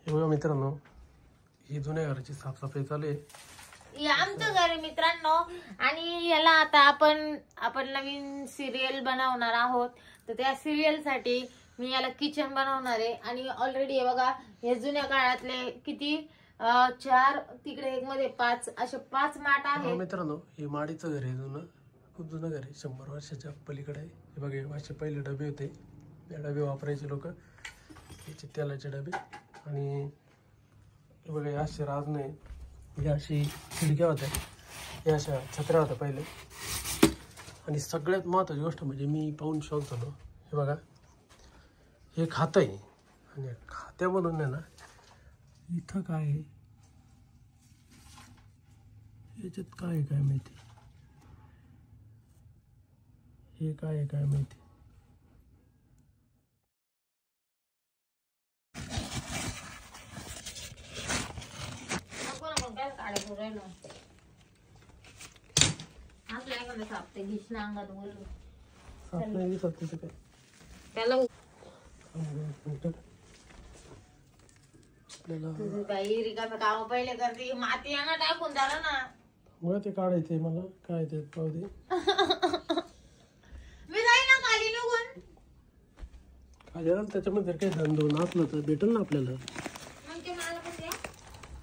बघा मित्रांनो, ही जुन्या घराची साफसफाई चालू आहे. आमचं घर आहे मित्रांनो. आणि याला आता आपण नवीन सिरियल बनवणार आहोत. तर त्या सिरियल साठी मी याला किचन बनवणार आहे. आणि ऑलरेडी बघा हे जुन्या काळातले किती 4 तिकडे एक मध्ये 5 असे 5 माट आहेत. मित्रांनो, हे माडीचं घर आहे जुनं, खूप जुनं घर आहे, 100 वर्षाच्या पलीकडे आहे. हे बघा असे पहिले डबे होते, या डबे वापरायचे लोक, याचे तेलाचे डबे. आणि हे बघा असे राजने, या अशी खिडक्या होत्या, या अशा छत्र्या होत्या पहिले. आणि सगळ्यात महत्त्वाची गोष्ट म्हणजे मी पाहून शॉक झालो. हे बघा हे खातं आहे. आणि खात्यामधून आहे ना, इथं काय आहे, याच्यात काय आहे काय माहिती, हे काय आहे काय माहिती. काही रिकामे काम पहिले करते, माती यांना टाकून झालं ना. मग ते काढायचंय मला, काय ते पाहू दे. मी जाई ना खाली निघून. खाली त्याच्यामध्ये जर काही धंदो असलं तर भेटेल ना आपल्याला. म्हणजे मला पण द्या.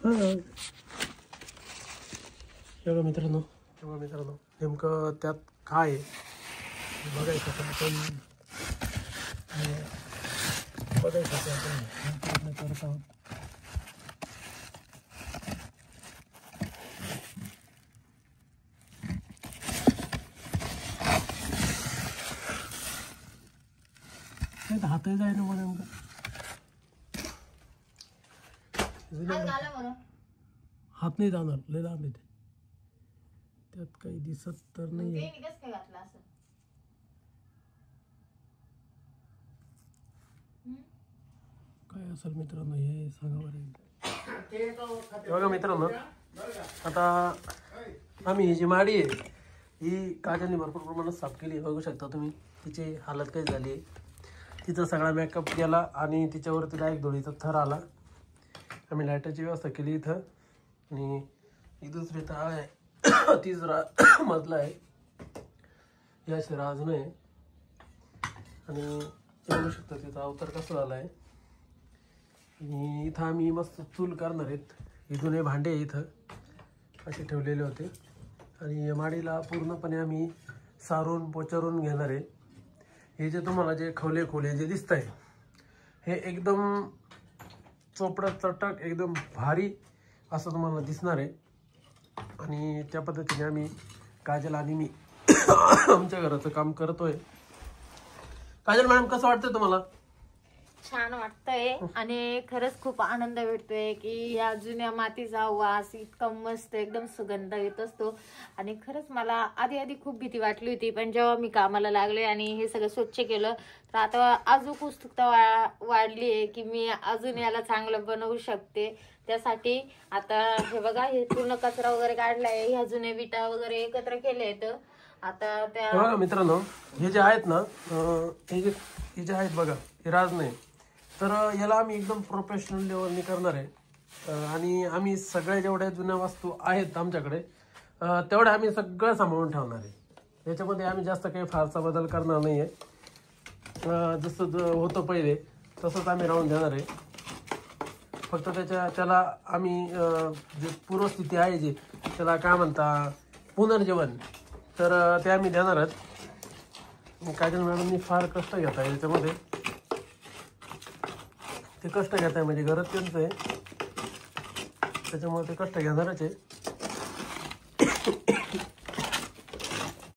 हा तेव्हा मित्रांनो, नेमकं त्यात काय आहे बघायचं आपण प्रयत्न करत आहोत. हातही जाय ना मला नेमकं. हात नाही जाणार, लय लांब येते, त्यात काही दिसत तर नाही. काय असेल मित्रांनो हे सांगा बरं. बघा मित्रांनो, आता आम्ही ही जी माडी आहे ही काजलने भरपूर प्रमाणात साफ केली. बघू शकता तुम्ही, तिची हालत काही झाली आहे. तिचा सगळा मेकअप केला आणि तिच्यावरती डायरेक्ट धुळीचा थर आला. आम्ही लाईटाची व्यवस्था केली इथं. आणि ही दुसरी ताळ आहे, तिसरा मजला आहे, या शिरा अजून आहे. आणि बघू शकता तिचा अवतार कसा झाला आहे. आणि इथं आम्ही मस्त चूल करणार आहेत. हे जुने भांडे इथं असे ठेवलेले होते. आणि या माडीला पूर्णपणे आम्ही सारून पोचरून घेणार आहे. हे जे तुम्हाला जे खोले जे दिसत आहे हे एकदम चोपडा चटक एकदम भारी असं तुम्हाला दिसणार आहे. आणि त्या पद्धतीने आम्ही काजल आणि मी आमच्या घराचं काम करतोय. काजल मॅडम, कसं वाटतंय तुम्हाला? छान वाटतंय. आणि खरंच खूप आनंद भेटतोय की या जुन्या मातीचा वास इतका मस्त एकदम सुगंध येत असतो. आणि खरंच मला आधी खूप भीती वाटली होती, पण जेव्हा मी कामाला लागले आणि हे सगळं स्वच्छ केलं तर आता अजून उत्सुकता वाढली आहे की मी अजून याला चांगलं बनवू शकते. त्यासाठी आता हे बघा, हे पूर्ण कचरा वगैरे काढलाय, ह्या जुन्या विटा वगैरे एकत्र केले. तर आता त्या बघा मित्रांनो, हे जे आहेत ना, हे जे आहेत बघा, हे राज नाही. तर याला आम्ही एकदम प्रोफेशनल लेवलनी करणार आहे. आणि आम्ही सगळ्या जेवढ्या जुन्या वस्तू आहेत आमच्याकडे तेवढ्या आम्ही सगळं सांभाळून ठेवणार आहे. याच्यामध्ये आम्ही जास्त काही फारसा बदल करणार नाही आहे. जसं होतं पहिले तसंच आम्ही राहून देणार आहे. फक्त त्याला आम्ही जे पूर्वस्थिती आहे जे त्याला काय म्हणता पुनर्जीवन, तर ते आम्ही देणार आहोत. काजल मॅडमनी फार कष्ट घेत आहे याच्यामध्ये. ते कष्ट घेत आहे म्हणजे गरज त्यांचं आहे, त्याच्यामुळे ते कष्ट घेणारच आहे.